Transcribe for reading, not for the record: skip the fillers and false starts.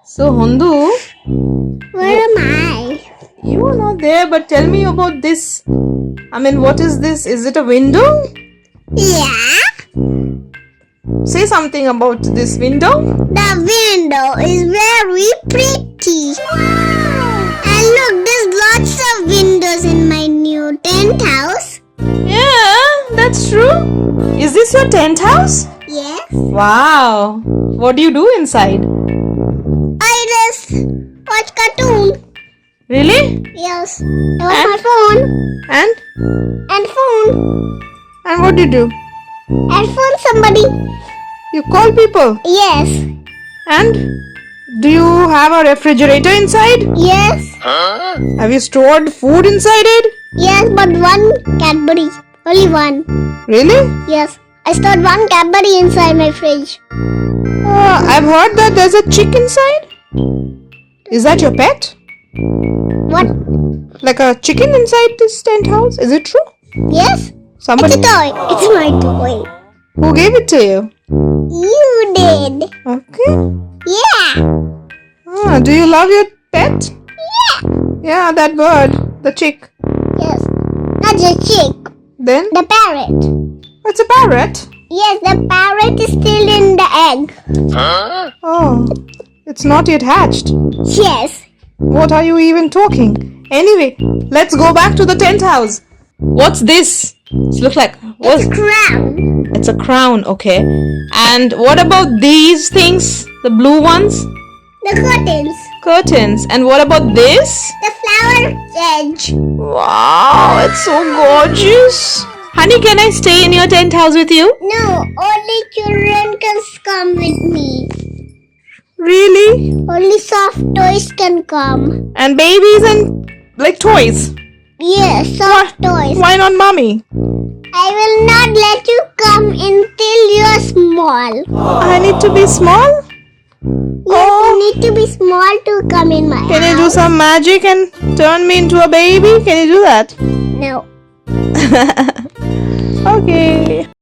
So, Hondu, Where am I? you are not there, but tell me about this. I mean, what is this? Is it a window? Yeah. Say something about this window. The window is very pretty. Wow. And look, there's lots of windows in my new tent house. Yeah, that's true. Is this your tent house? Yes. Wow. What do you do inside? I just watch cartoon. Really? Yes. I watch my phone. And phone. And what do you do? And phone somebody. You call people. Yes. And do you have a refrigerator inside? Yes. Have you stored food inside it? Yes, but one Cadbury. Only one. Really? Yes. I stored one Cadbury inside my fridge. I've heard that there's a chick inside. Is that your pet? What? Like a chicken inside this tent house? Is it true? Yes. Somebody. It's a toy. It's my toy. Who gave it to you? You did. Okay. Yeah. Do you love your pet? Yeah. Yeah, that bird. The chick. Yes. Not the chick. Then? The parrot. It's a parrot. Yes, the parrot is still in the egg. Oh. It's not yet hatched. Yes. What are you even talking? Anyway, let's go back to the tent house. What's this? It looks like... It's a crown. It's a crown, okay. And what about these things? The blue ones? The curtains. Curtains. And what about this? The flower edge. Wow, it's so gorgeous. Honey, can I stay in your tent house with you? No, only children can come with me. Really? Only soft toys can come. And babies and like toys? Yes, soft toys. Why not mommy? I will not let you come until you are small. I need to be small? Yes, you need to be small to come in my Can you do house. some magic and turn me into a baby? Can you do that? No. Okay.